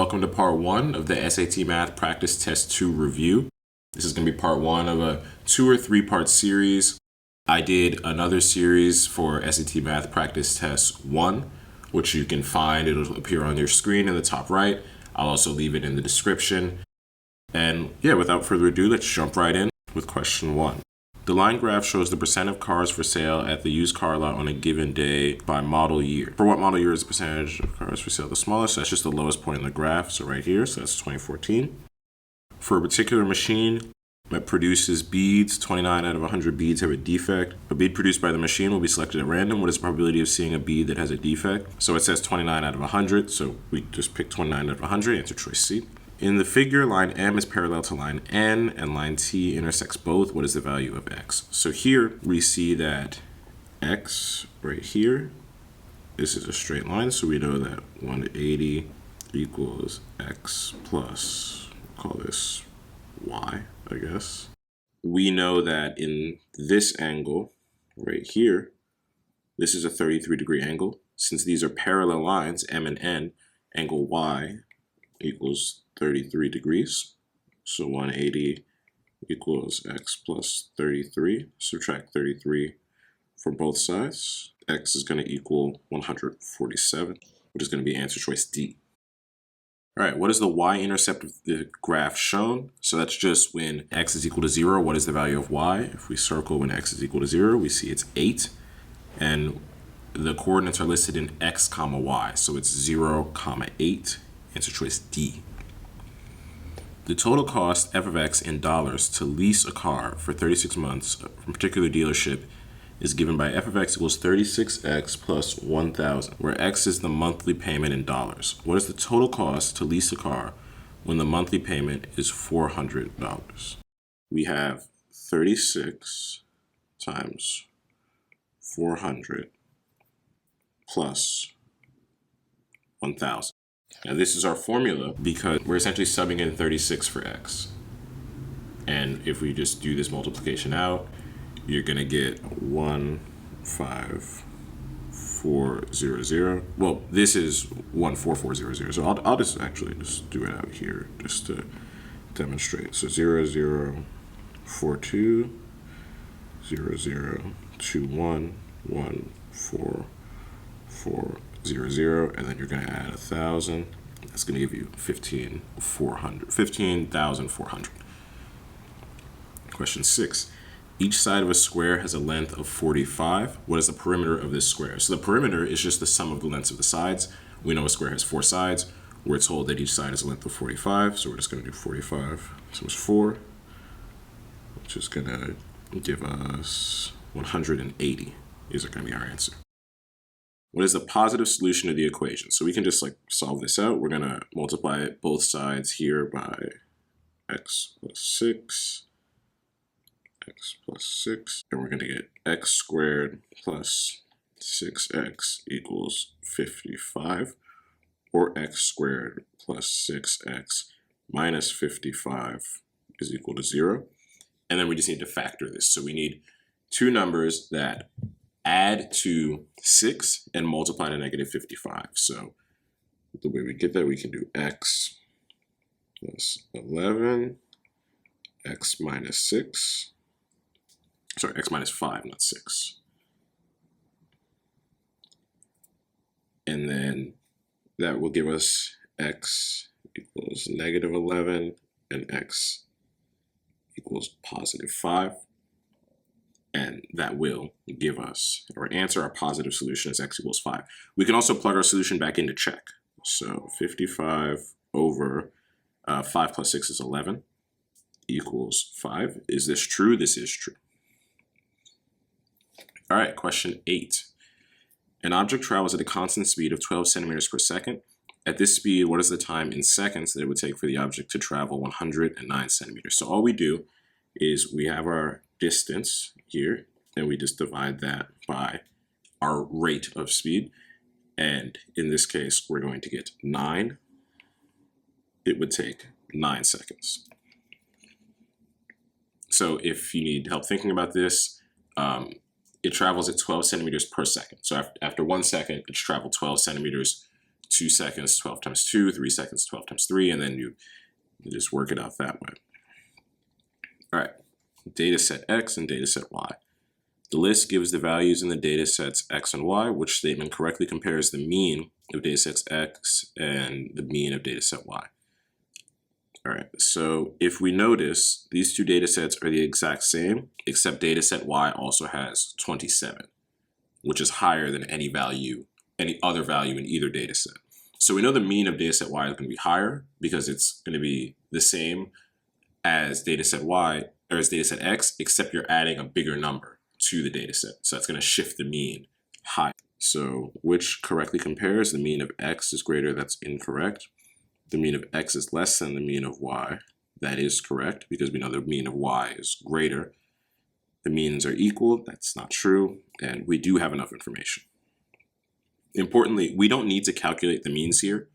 welcome to part one of the SAT Math Practice Test 2 review. This is going to be part one of a 2 or 3 part series. I did another series for SAT Math Practice Test 1, which you can find. It'll appear on your screen in the top right. I'll also leave it in the description. And yeah, without further ado, let's jump right in with question 1. The line graph shows the percent of cars for sale at the used car lot on a given day by model year. For what model year is the percentage of cars for sale the smallest? So that's just the lowest point in the graph, so right here, so that's 2014. For a particular machine that produces beads, 29 out of 100 beads have a defect. A bead produced by the machine will be selected at random. What is the probability of seeing a bead that has a defect? So it says 29 out of 100, so we just pick 29 out of 100, answer choice C. In the figure, line M is parallel to line N, and line T intersects both. What is the value of X? So here we see that X right here, this is a straight line, so we know that 180 equals X plus, call this Y, I guess. We know that in this angle right here, this is a 33-degree angle. Since these are parallel lines, M and N, angle Y equals 33 degrees. So 180 equals X plus 33. Subtract 33 from both sides. X is going to equal 147, which is going to be answer choice D. All right, what is the y-intercept of the graph shown? So that's just when x is equal to 0, what is the value of y? If we circle when x is equal to 0, we see it's 8. And the coordinates are listed in x comma y. So it's 0 comma 8. Answer choice D. The total cost f of x in dollars to lease a car for 36 months from a particular dealership is given by f of x equals 36x plus 1,000, where x is the monthly payment in dollars. What is the total cost to lease a car when the monthly payment is $400? We have 36 times 400 plus 1,000. Now this is our formula because we're essentially subbing in 36 for x. And if we just do this multiplication out, you're gonna get 15400. Well, this is 14400. So I'll just actually just do it out here just to demonstrate. So 0042 0021 14400, and then you're going to add 1,000. That's going to give you 15,400. Question 6. Each side of a square has a length of 45. What is the perimeter of this square? So the perimeter is just the sum of the lengths of the sides. We know a square has 4 sides. We're told that each side has a length of 45, so we're just going to do 45 times 4, which is going to give us 180. These are going to be our answer. What is the positive solution to the equation? So we can just solve this out. We're going to multiply both sides here by x plus 6, and we're going to get x squared plus 6x equals 55, or x squared plus 6x minus 55 is equal to 0. And then we just need to factor this. So we need two numbers that add to 6 and multiply to negative 55. So the way we get that, we can do x plus 11, x minus 6. Sorry, x minus 5, not 6. And then that will give us x equals negative 11 and x equals positive 5. And that will give us our answer. Our positive solution is x equals 5. We can also plug our solution back in to check. So 55 over 5 plus 6 is 11 equals 5. Is this true? This is true. All right, question 8. An object travels at a constant speed of 12 centimeters per second. At this speed, what is the time in seconds that it would take for the object to travel 109 centimeters? So all we do is we have our distance here, and we just divide that by our rate of speed. And in this case, we're going to get 9. It would take 9 seconds. So if you need help thinking about this, it travels at 12 centimeters per second. So after 1 second, it's traveled 12 centimeters 2 seconds, 12 times 2, 3 seconds, 12 times 3, and then you just work it out that way. All right, data set X and data set Y. The list gives the values in the data sets X and Y, which statement correctly compares the mean of data sets X and the mean of data set Y. All right, so if we notice, these two data sets are the exact same, except data set Y also has 27, which is higher than any other value in either data set. So we know the mean of data set Y is going to be higher because it's going to be the same as data set Y or as data set X, except you're adding a bigger number to the data set. So that's going to shift the mean higher. So which correctly compares? The mean of X is greater, that's incorrect. The mean of X is less than the mean of Y, that is correct because we know the mean of Y is greater. The means are equal, that's not true, and we do have enough information. Importantly, we don't need to calculate the means here.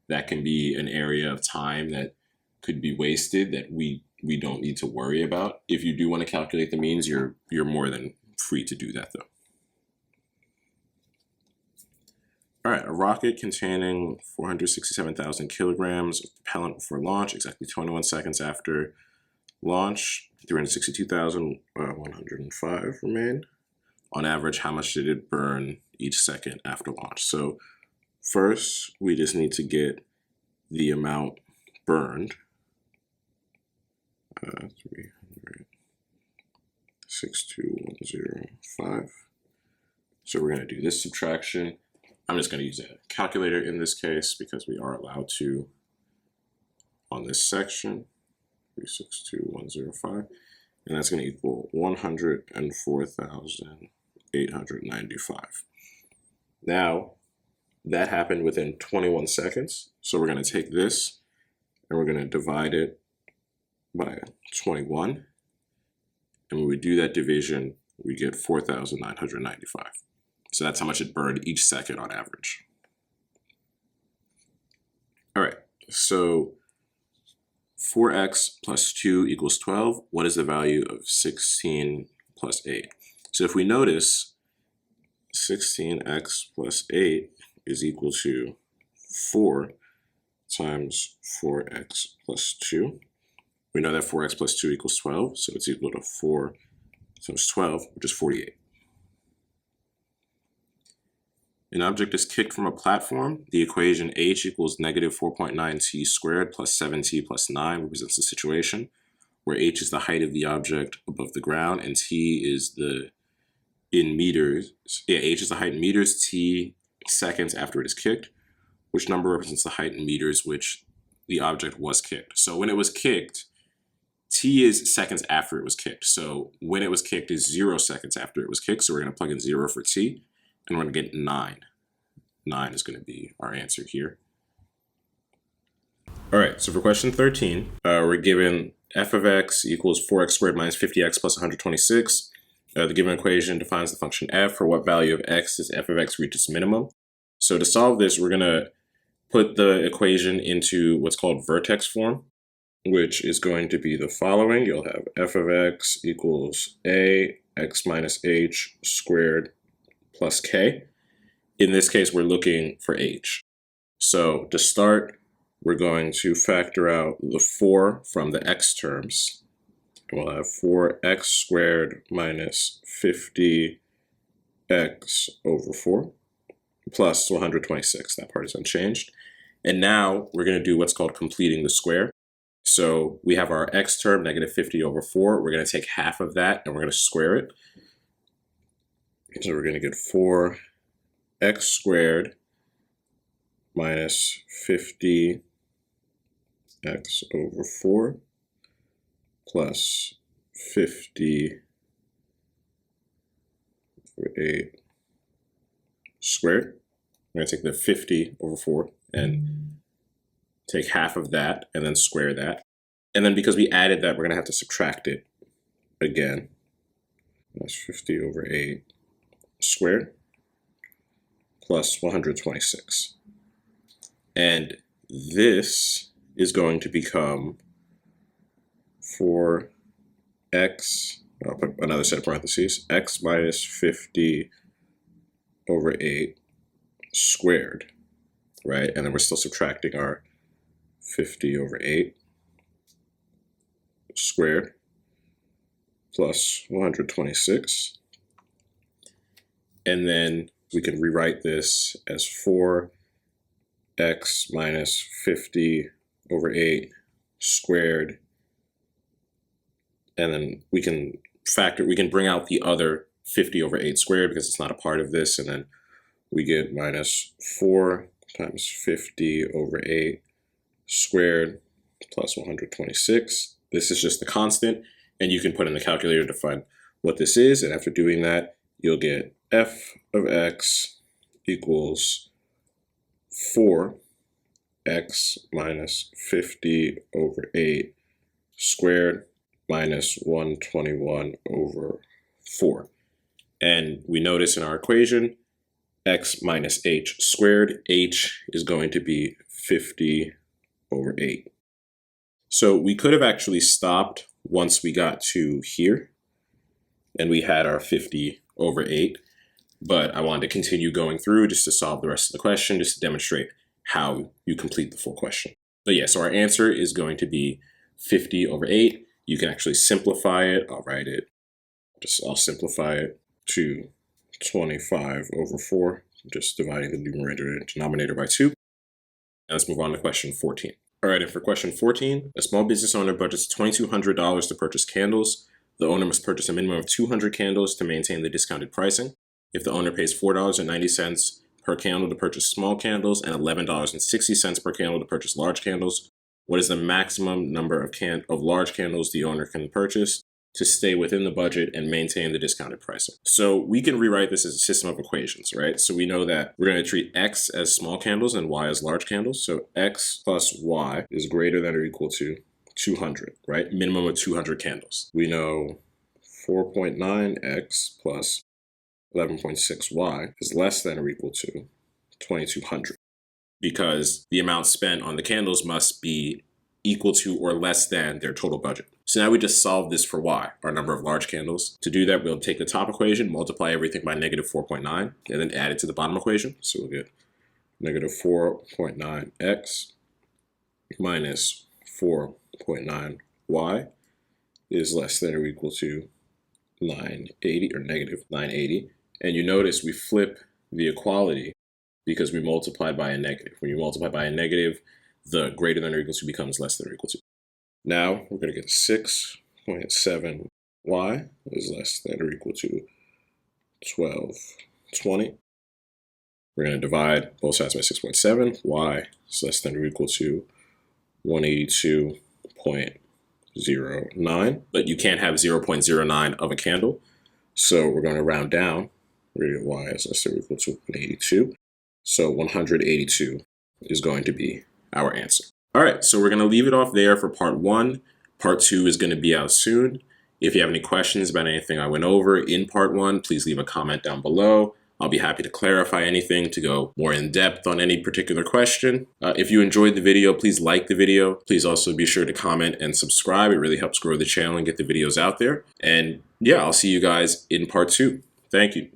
That can be an area of time that could be wasted that we don't need to worry about. If you do want to calculate the means, you're more than free to do that though. All right, a rocket containing 467,000 kilograms of propellant before launch, exactly 21 seconds after launch, 362,105 remain. On average, how much did it burn each second after launch? So first, we just need to get the amount burned. 362,105. So we're going to do this subtraction. I'm just going to use a calculator in this case because we are allowed to on this section. 362,105. And that's going to equal 104,895. Now, that happened within 21 seconds. So we're going to take this and we're going to divide it by 21. And when we do that division, we get 4,995. So that's how much it burned each second on average. All right, so 4x plus 2 equals 12. What is the value of 16 plus 8? So if we notice, 16x plus 8 is equal to 4 times 4x plus 2. We know that 4x plus 2 equals 12, so it's equal to 4 times 12, which is 48. An object is kicked from a platform. The equation h equals negative 4.9t squared plus 7t plus 9 represents the situation where h is the height of the object above the ground and t is in meters. Yeah, h is the height in meters, t seconds after it is kicked. Which number represents the height in meters which the object was kicked? So when it was kicked, t is seconds after it was kicked. So when it was kicked is 0 seconds after it was kicked. So we're going to plug in 0 for t. And we're going to get 9. 9 is going to be our answer here. All right, so for question 13, we're given f of x equals 4x squared minus 50x plus 126. The given equation defines the function f. For what value of x does f of x reach its minimum? So to solve this, we're going to put the equation into what's called vertex form, which is going to be the following. You'll have f of x equals a x minus h squared plus k. In this case, we're looking for h. So to start, we're going to factor out the 4 from the x terms. And we'll have 4x squared minus 50x over 4 plus 126. That part is unchanged. And now we're going to do what's called completing the square. So we have our x term, negative 50 over 4. We're going to take half of that and we're going to square it. So we're going to get 4x squared minus 50x over 4 plus 50 over 8 squared. We're going to take the 50 over 4 and take half of that and then square that. And then because we added that, we're going to have to subtract it again. That's 50 over 8 squared plus 126. And this is going to become 4x, I'll put another set of parentheses, x minus 50 over 8 squared. right? And then we're still subtracting our 50 over 8 squared plus 126. And then we can rewrite this as 4x minus 50 over 8 squared. And then we can bring out the other 50 over 8 squared because it's not a part of this. And then we get minus 4 times 50 over 8 squared plus 126. This is just the constant, and you can put in the calculator to find what this is. And after doing that, you'll get f of x equals 4x minus 50 over 8 squared minus 121 over 4. And we notice in our equation, x minus h squared, h is going to be 50 over 8. So we could have actually stopped once we got to here and we had our 50 over 8, but I wanted to continue going through just to solve the rest of the question, just to demonstrate how you complete the full question. But yeah, so our answer is going to be 50 over 8. You can actually simplify it. I'll simplify it to 25 over 4, just dividing the numerator and denominator by 2. Now let's move on to question 14. All right, and for question 14, a small business owner budgets $2,200 to purchase candles. The owner must purchase a minimum of 200 candles to maintain the discounted pricing. If the owner pays $4.90 per candle to purchase small candles and $11.60 per candle to purchase large candles, what is the maximum number of large candles the owner can purchase to stay within the budget and maintain the discounted pricing? So we can rewrite this as a system of equations, right? So we know that we're going to treat x as small candles and y as large candles. So x plus y is greater than or equal to 200, right? Minimum of 200 candles. We know 4.9x plus 11.6y is less than or equal to 2,200 because the amount spent on the candles must be equal to or less than their total budget. So now we just solve this for y, our number of large candles. To do that, we'll take the top equation, multiply everything by negative 4.9, and then add it to the bottom equation. So we'll get negative 4.9x minus 4.9y is less than or equal to 980 or negative 980. And you notice we flip the equality because we multiplied by a negative. When you multiply by a negative, the greater than or equal to becomes less than or equal to. Now we're going to get 6.7y is less than or equal to 1220. We're going to divide both sides by 6.7. Y is less than or equal to 182.09. But you can't have 0.09 of a candle. So we're going to round down. We're going to get y is less than or equal to 182. So 182 is going to be our answer. All right, so we're going to leave it off there for part 1. Part 2 is going to be out soon. If you have any questions about anything I went over in part 1, please leave a comment down below. I'll be happy to clarify anything, to go more in depth on any particular question. If you enjoyed the video, please like the video. Please also be sure to comment and subscribe. It really helps grow the channel and get the videos out there. And yeah, I'll see you guys in part 2. Thank you.